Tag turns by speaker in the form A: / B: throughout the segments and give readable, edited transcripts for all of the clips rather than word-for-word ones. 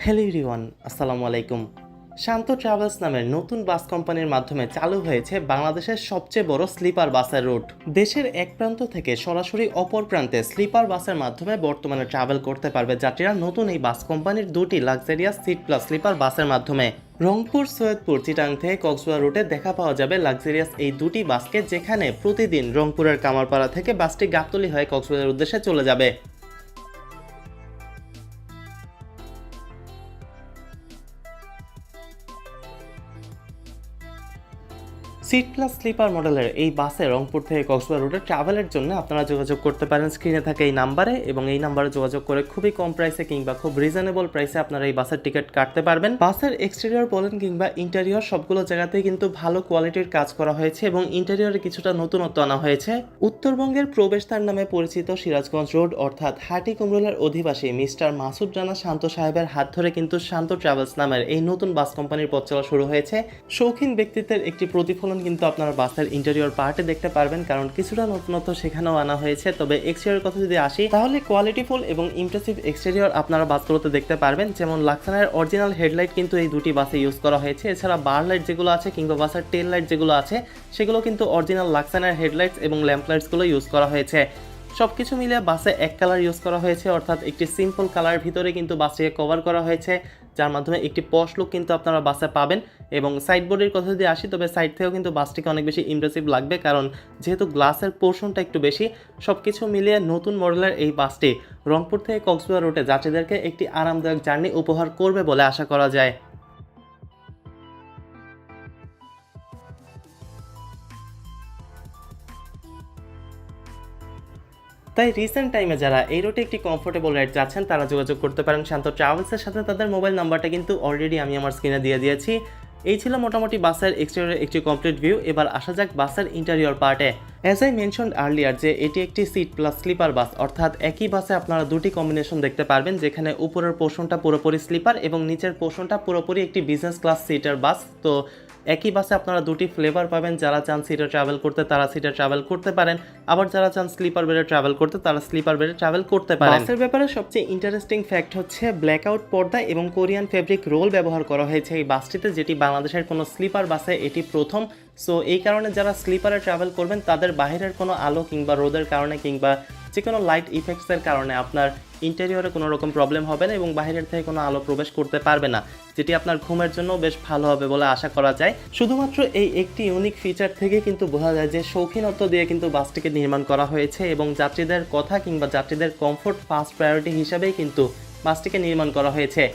A: Hello everyone, আসসালামু আলাইকুম। শান্ত travels নামের নতুন বাস কোম্পানির মাধ্যমে চালু হয়েছে বাংলাদেশের সবচেয়ে বড় স্লিপার বাসের রুট। দেশের এক প্রান্ত থেকে সরাসরি অপর প্রান্তে স্লিপার বাসের মাধ্যমে বর্তমানে ট্রাভেল করতে পারবে যাত্রীরা নতুন এই বাস কোম্পানির দুটি লাক্সারিয়াস সিট প্লাস স্লিপার বাসের মাধ্যমে। রংপুর, সৈয়দপুর, চিটাং থেকে কক্সবাজার রুটে দেখা পাওয়া যাবে লাক্সারিয়াস এই দুটি বাসকে, যেখানে প্রতিদিন রংপুরের কামারপাড়া থেকে বাসটি গাবতলী হয়ে কক্সবাজারের উদ্দেশ্যে চলে যাবে। সিট প্লাস স্লিপার মডেলের এই বাসে রংপুর থেকে কক্সবাজার রুটে ট্রাভেলের জন্য আপনারা যোগাযোগ করতে পারেন স্ক্রিনে থাকা এই নাম্বারে, এবং এই নাম্বারে যোগাযোগ করে খুবই কম প্রাইসে কিংবা খুব রিজনেবল প্রাইসে আপনারা এই বাসের টিকিট কাটতে পারবেন। বাসের এক্সটেরিয়র বলেন কিংবা ইন্টেরিয়র সবগুলো জায়গাতেই কিন্তু ভালো কোয়ালিটির কাজ করা হয়েছে এবং ইন্টেরিয়রে কিছুটা নতুনত্ব আনা হয়েছে। উত্তরবঙ্গের প্রবেশদ্বার নামে পরিচিত সিরাজগঞ্জ রোড অর্থাৎ হাটি কুমরুলের অধিবাসী মিস্টার মাসুদ রানা শান্ত সাহেবের হাত ধরে কিন্তু শান্ত ট্রাভেলস নামের এই নতুন বাস কোম্পানির পথ চলা শুরু হয়েছে। শৌখিন ব্যক্তিত্বের একটি প্রতিফলন কিন্তু আপনারা বাসের ইন্টেরিয়র পার্টে দেখতে পারবেন, কারণ কিছুটা নতুনত্ব সেখানেও আনা হয়েছে। তবে এক্সটেরিয়র কথা যদি আসি, তাহলে কোয়ালিটিফুল এবং ইমপ্রেসিভ এক্সটেরিয়র আপনারা বাসগুলোতে দেখতে পারবেন। যেমন লাক্সানার অরিজিনাল হেডলাইট কিন্তু এই দুটি বাসে ইউজ করা হয়েছে। এছাড়া বার লাইট যেগুলো আছে কিংবা বাসের টেল লাইট যেগুলো আছে সেগুলো কিন্তু অরিজিনাল লাক্সানার হেডলাইটস এবং ল্যাম্প লাইটসগুলো ইউজ করা হয়েছে। সবকিছু মিলিয়ে বাসে এক কালার ইউজ করা হয়েছে, অর্থাৎ একটি সিম্পল কালার ভিতরে কিন্তু বাসটিকে কভার করা হয়েছে, যার মাধ্যমে একটি পশ লুক কিন্তু আপনারা বাসে পাবেন। এবং সাইড বোর্ডের কথা যদি আসি, তবে সাইড থেকেও কিন্তু বাসটিকে অনেক বেশি ইমপ্রেসিভ লাগবে, কারণ যেহেতু গ্লাসের পোর্শনটা একটু বেশি। সব কিছু মিলিয়ে নতুন মডেলের এই বাসটি রংপুর থেকে কক্সবাজার রুটে যাত্রীদেরকে একটি আরামদায়ক জার্নি উপহার করবে বলে আশা করা যায়। তাই রিসেন্ট টাইমে যারা এই রুটে একটি কমফোর্টেবল রাইড চাচ্ছেন তারা যোগাযোগ করতে পারেন শান্ত ট্রাভেলসের সাথে। তাদের মোবাইল নাম্বারটা কিন্তু অলরেডি আমি আমার স্ক্রিনে দিয়ে দিয়েছি। এই ছিল মোটামুটি বাসের এক্সটেরিয়রের একটি কমপ্লিট ভিউ। এবার আসা যাক বাসের ইন্টেরিয়র পার্টে। অ্যাজ আই মেনশনড আর্লিয়ার যে এটি একটি সিট প্লাস স্লিপার বাস, অর্থাৎ একই বাসে আপনারা দুটি কম্বিনেশন দেখতে পারবেন, যেখানে উপরের পোর্শনটা পুরোপুরি স্লিপার এবং নিচের পোর্শনটা পুরোপুরি একটি বিজনেস ক্লাস সিটের বাস। তো একই বাসে আপনারা দুটি ফ্লেভার পাবেন। যারা চান সিটে ট্রাভেল করতে তারা সিটে ট্রাভেল করতে পারেন, আবার যারা চান স্লিপার বেডে ট্রাভেল করতে তারা স্লিপার বেডে ট্রাভেল করতে পারেন। বাসের ব্যাপারে সবচেয়ে ইন্টারেস্টিং ফ্যাক্ট হচ্ছে ব্ল্যাকআউট পর্দা এবং কোরিয়ান ফেব্রিক রোল ব্যবহার করা হয়েছে এই বাসটিতে, যেটি বাংলাদেশের কোনো স্লিপার বাসে এটি প্রথম। সো এই কারণে যারা স্লিপারে ট্রাভেল করবেন তাদের বাইরের কোনো আলো কিংবা রোদের কারণে কিংবা যে কোনো লাইট ইফেক্টসের কারণে আপনার ইন্টেরিয়রে কোনো রকম প্রবলেম হবে না এবং বাইরের থেকে কোনো আলো প্রবেশ করতে পারবে না, যেটি আপনার ঘুমের জন্য বেশ ভালো হবে বলে আশা করা যায়। শুধুমাত্র এই একটি ইউনিক ফিচার থেকে কিন্তু বোঝা যায় যে শৌখিনত্ব দিয়ে কিন্তু বাসটিকে নির্মাণ করা হয়েছে এবং যাত্রীদের কথা কিংবা যাত্রীদের কমফোর্ট ফার্স্ট প্রায়োরিটি হিসাবেই কিন্তু বাসটিকে নির্মাণ করা হয়েছে।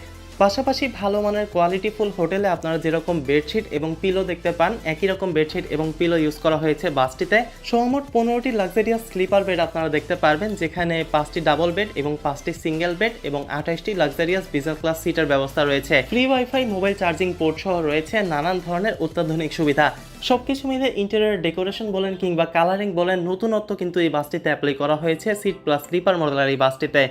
A: পাশাপাশি ভালো মানের কোয়ালিটিফুল হোটেলে আপনারা যেরকম বেডশিট এবং পিলো দেখতে পান, একই রকম বেডশিট এবং পিলো ইউজ করা হয়েছে বাসটিতে। সর্বমোট 15টি লাক্সারিয়াস স্লিপার বেড আপনারা দেখতে পারবেন, যেখানে 5টি ডাবল বেড এবং 5টি সিঙ্গেল বেড এবং 28টি লাক্সারিয়াস বিজনেস ক্লাস সিটের ব্যবস্থা রয়েছে। Free wifi, mobile charging port সহ রয়েছে নানান ধরনের অত্যাধুনিক সুবিধা। সবকিছু মিলে ইন্টেরিয়র ডেকোরেশন বলেন কিংবা কালারিং বলেন, নতুনত্ব কিন্তু এই বাসটিতে অ্যাপ্লাই করা হয়েছে সিট প্লাস স্লিপার মডেলের এই বাসটিতে।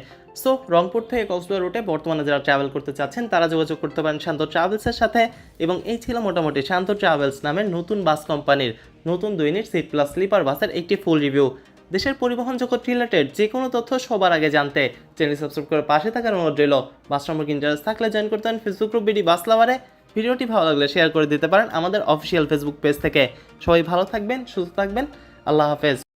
A: সো রংপুর থেকে কক্সবাজার রুটে বর্তমানে যারা ট্রাভেল করতে চাচ্ছেন তারা যোগাযোগ করতে পারেন শান্ত ট্রাভেলসের সাথে। এবং এই ছিল মোটামুটি শান্ত ট্রাভেলস নামের নতুন বাস কোম্পানির নতুন 2 ইউনিট সিট প্লাস স্লিপার বাসের একটি ফুল রিভিউ। দেশের পরিবহন জগৎ রিলেটেড যে কোনো তথ্য সবার আগে জানতে চ্যানেল সাবস্ক্রাইব করে পাশে থাকার অনুরোধ রইল। বাস সম্পর্কে ইন্টারেস্ট থাকলে জয়েন করতে পারেন ফেসবুক গ্রুপ বিডি বাস লাভারে। ভিডিওটি ভালো লাগলে শেয়ার করে দিতে পারেন আমাদের অফিসিয়াল ফেসবুক পেজ থেকে। সবাই ভালো থাকবেন, সুস্থ থাকবেন, আল্লাহ হাফেজ।